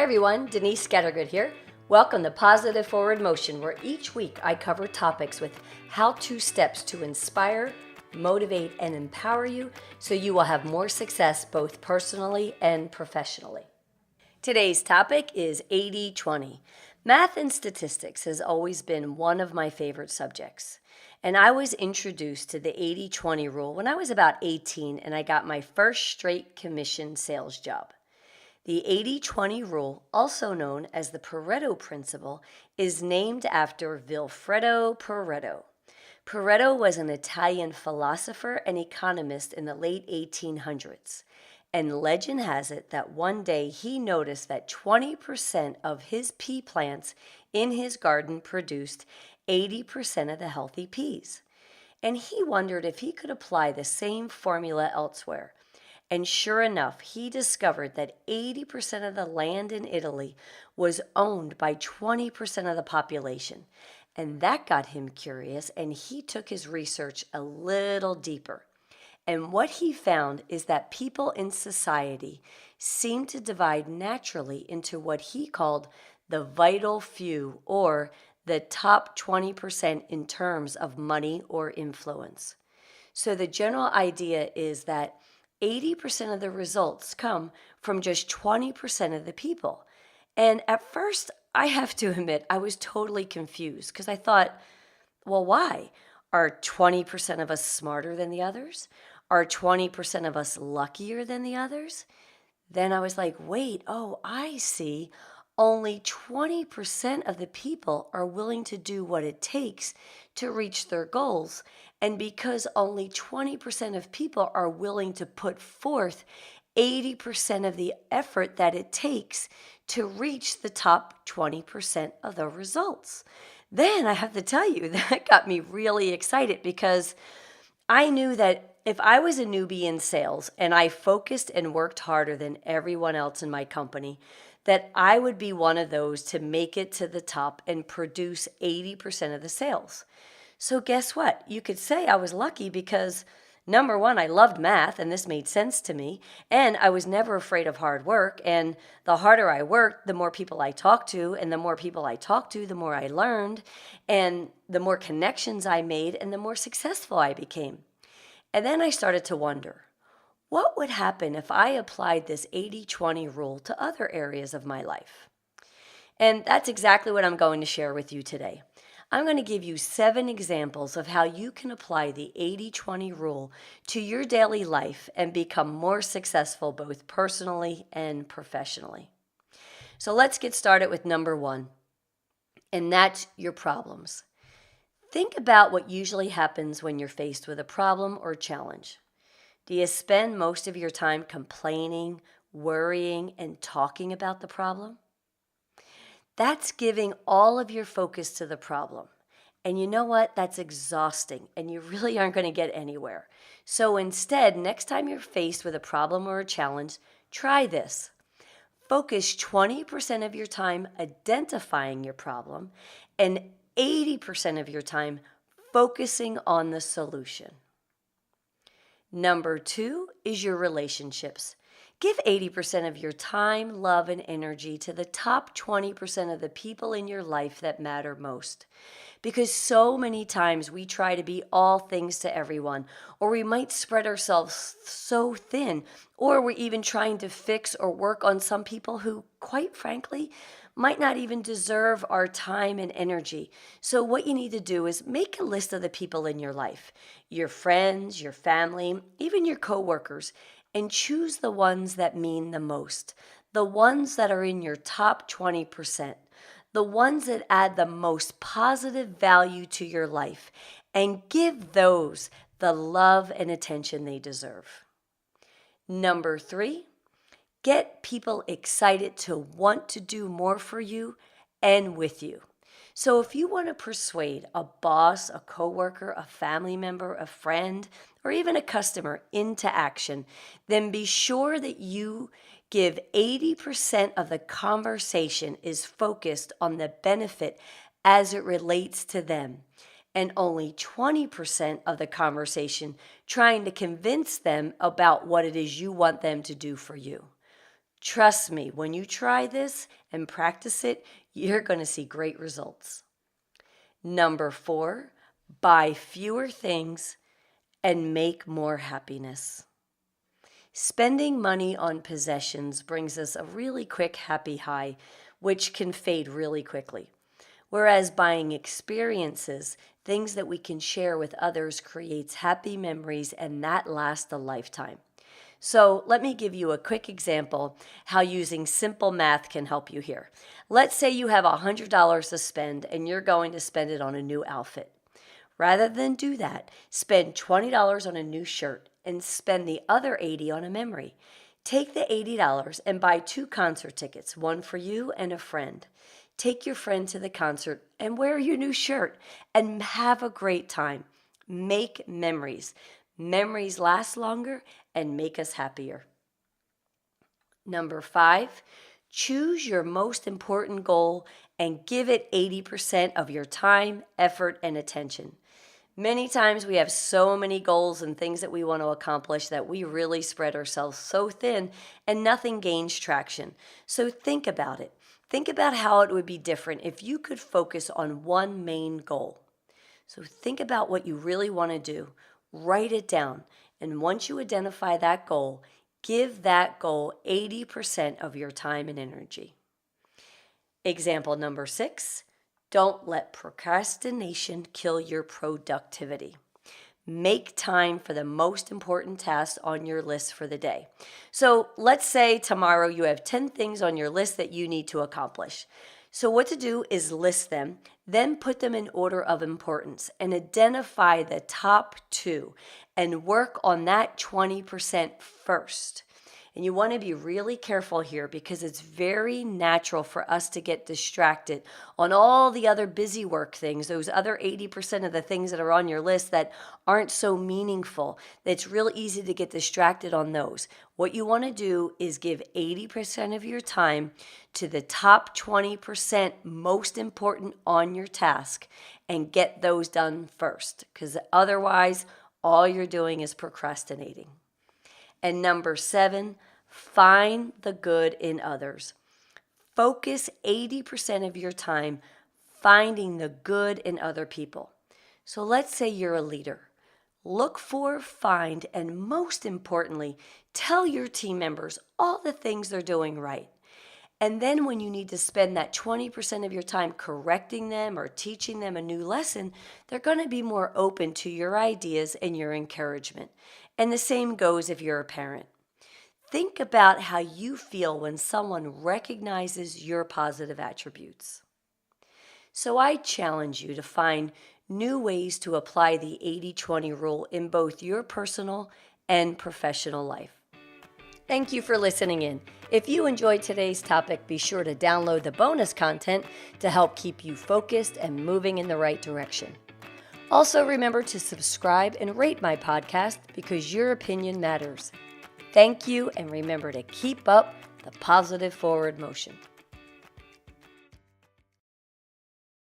Hi everyone, Denise Scattergood here. Welcome to Positive Forward Motion, where each week I cover topics with how-to steps to inspire, motivate, and empower you so you will have more success both personally and professionally. Today's topic is 80-20. Math and statistics has always been one of my favorite subjects. And I was introduced to the 80-20 rule when I was about 18 and I got my first straight commission sales job. The 80-20 rule, also known as the Pareto principle, is named after Vilfredo Pareto. Pareto was an Italian philosopher and economist in the late 1800s. And legend has it that one day he noticed that 20% of his pea plants in his garden produced 80% of the healthy peas. And he wondered if he could apply the same formula elsewhere. And sure enough, he discovered that 80% of the land in Italy was owned by 20% of the population. And that got him curious, and he took his research a little deeper. And what he found is that people in society seem to divide naturally into what he called the vital few, or the top 20% in terms of money or influence. So the general idea is that 80% of the results come from just 20% of the people. And at first, I have to admit, I was totally confused because I thought, well, why? Are 20% of us smarter than the others? Are 20% of us luckier than the others? Then I was like, wait, oh, I see. Only 20% of the people are willing to do what it takes to reach their goals. And because only 20% of people are willing to put forth 80% of the effort that it takes to reach the top 20% of the results. Then I have to tell you, that got me really excited because I knew that if I was a newbie in sales and I focused and worked harder than everyone else in my company, that I would be one of those to make it to the top and produce 80% of the sales. So guess what? You could say I was lucky because, number one, I loved math and this made sense to me, and I was never afraid of hard work, and the harder I worked, the more people I talked to, and the more people I talked to, the more I learned, and the more connections I made, and the more successful I became. And then I started to wonder, what would happen if I applied this 80-20 rule to other areas of my life? And that's exactly what I'm going to share with you today. I'm going to give you 7 examples of how you can apply the 80-20 rule to your daily life and become more successful both personally and professionally. So let's get started with number 1, and that's your problems. Think about what usually happens when you're faced with a problem or challenge. Do you spend most of your time complaining, worrying, and talking about the problem? That's giving all of your focus to the problem. And you know what? That's exhausting, and you really aren't going to get anywhere. So instead, next time you're faced with a problem or a challenge, try this. Focus 20% of your time identifying your problem and 80% of your time focusing on the solution. Number 2 is your relationships. Give 80% of your time, love, and energy to the top 20% of the people in your life that matter most. Because so many times we try to be all things to everyone, or we might spread ourselves so thin, or we're even trying to fix or work on some people who, quite frankly, might not even deserve our time and energy. So what you need to do is make a list of the people in your life, your friends, your family, even your coworkers, and choose the ones that mean the most, the ones that are in your top 20%, the ones that add the most positive value to your life, and give those the love and attention they deserve. Number 3, get people excited to want to do more for you and with you. So if you want to persuade a boss, a coworker, a family member, a friend, or even a customer into action, then be sure that you give 80% of the conversation is focused on the benefit as it relates to them, and only 20% of the conversation trying to convince them about what it is you want them to do for you. Trust me, when you try this and practice it, you're going to see great results. Number 4, buy fewer things and make more happiness. Spending money on possessions brings us a really quick happy high, which can fade really quickly. Whereas buying experiences, things that we can share with others, creates happy memories and that lasts a lifetime. So let me give you a quick example how using simple math can help you here. Let's say you have $100 to spend and you're going to spend it on a new outfit. Rather than do that, spend $20 on a new shirt and spend the other $80 on a memory. Take the $80 and buy 2 concert tickets, one for you and a friend. Take your friend to the concert and wear your new shirt and have a great time. Make memories. Memories last longer and make us happier. Number 5, choose your most important goal and give it 80% of your time, effort, and attention. Many times we have so many goals and things that we want to accomplish that we really spread ourselves so thin and nothing gains traction. So think about it. Think about how it would be different if you could focus on one main goal. So think about what you really want to do. Write it down. And once you identify that goal, give that goal 80% of your time and energy. Example number 6, don't let procrastination kill your productivity. Make time for the most important tasks on your list for the day. So let's say tomorrow you have 10 things on your list that you need to accomplish. So what to do is list them, then put them in order of importance and identify the top 2 and work on that 20% first. And you want to be really careful here because it's very natural for us to get distracted on all the other busy work things, those other 80% of the things that are on your list that aren't so meaningful. It's real easy to get distracted on those. What you want to do is give 80% of your time to the top 20% most important on your task and get those done first, because otherwise all you're doing is procrastinating. And number 7, find the good in others. Focus 80% of your time finding the good in other people. So let's say you're a leader. Look for, find, and most importantly, tell your team members all the things they're doing right. And then when you need to spend that 20% of your time correcting them or teaching them a new lesson, they're going to be more open to your ideas and your encouragement. And the same goes if you're a parent. Think about how you feel when someone recognizes your positive attributes. So I challenge you to find new ways to apply the 80-20 rule in both your personal and professional life. Thank you for listening in. If you enjoyed today's topic, be sure to download the bonus content to help keep you focused and moving in the right direction. Also, remember to subscribe and rate my podcast because your opinion matters. Thank you, and remember to keep up the positive forward motion.